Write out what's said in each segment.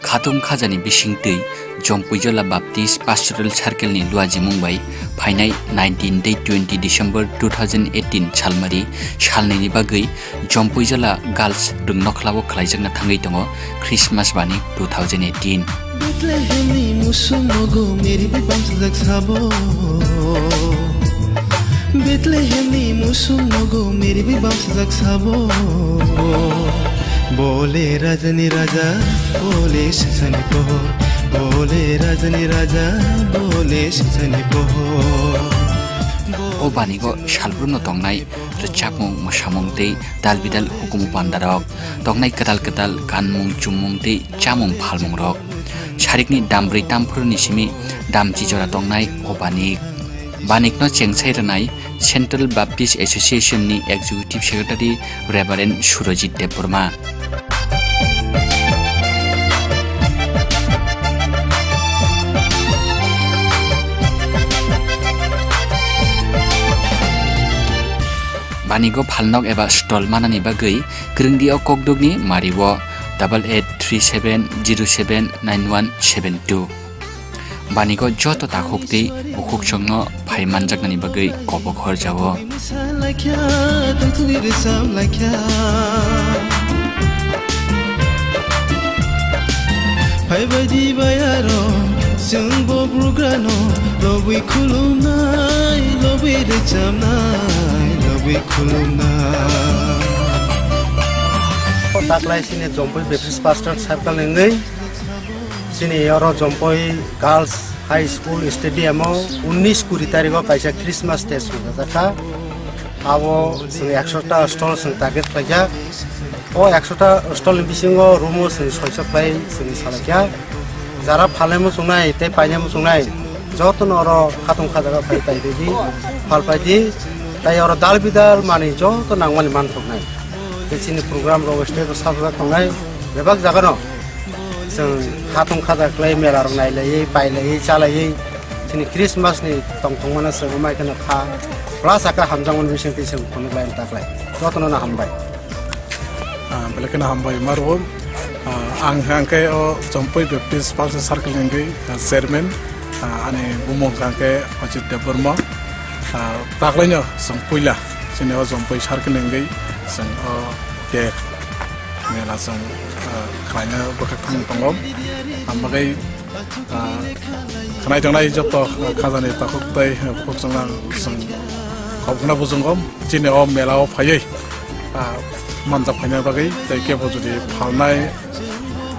Khatum khajani bisingtui Jompuijola Baptist Pastoral Circle ni luaji mungbai phainai 19-20 December 2018 chalmari salni ni bagui Jompuijola Girls dung nokhlabo khlaijakna thangai tongo Christmas Banik 2018 Bethlehemni musumogo meri bibam sajak sabo Bethlehemni musumogo meri bibam sajak sabo Bole rajani raja bole sisani poho Bole rajani raja bole sisani poho O banigo shalbruno tongnai rechakmung mosamung tei dalbidal hukum pandarok tongnai kedal kanmung chumung tei chamung phalmung rok sarikni dambrei tamphurni simi damchi jora tongnai o banikno chengsai ranai Central Baptist Association ni Executive Secretary Reverend Surojit Deburma Banigo phalnok eba stall manani bagui kringdio kokdugni mariwo 8837079172 Banigo joto takhukti ukhukchongno phaimanjaknani bagui kobok horjawo Phaibaidi bayaro jungbo brugrano lobi khulumnai lobi rechamnai lobi khulumnai Taklai sini Jompoi Baptist Pastoral Circle ngai sini oro Jompoi Girls High School Stadium 19 tarikh kaisa Christmas day sujata abo 100 ta stall sing target paja o 100 ta stall bisingo room sing soisa play sing salakya jara phalemo sungai te painemo sungai joton oro khatung khajaga pai paidi phal paidi tai oro dal bidal mani joto nangmani man thoknai sini program ro stage sabra tongai bebak jagano sing khatung khaja klai mela rong nai lai pai lai chalai sini Christmas ni tongtong mana semai kana kha plus aka hamjangon bising tisem kono lain taklai jotono na hambai belakana hambai marwom ang hangke o Jompoi Baptist Pastoral Circle ngi chairman ane bumong hangke Ajit Deburma taklainya sang puila sini o Jompoi Circle ngi sang de mela sang khanya bakakung tongom amagai khanai tangnai joto khajani takuktai buksangang sang khobna bujungom chini o mela o phayei manjak phanya bagai tai ke bojudi phalnai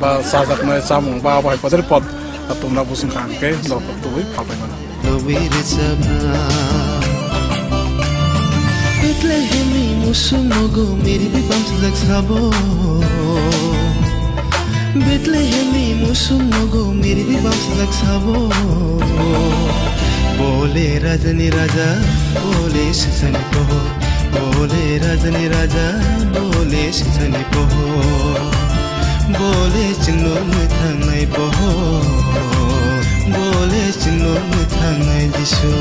ba sajaknai chamung ba bai padir pot atumna busung khangke norpot tui phalpai mana Bethlehemni musumogo meri bibam sajak sabo Bethlehemni musumogo meri bibam sajak sabo Bole rajani raja bole sisani poho Bole rajani raja bole sisani poho Bole chingno muthangai poho Bole chingno muthangai jisu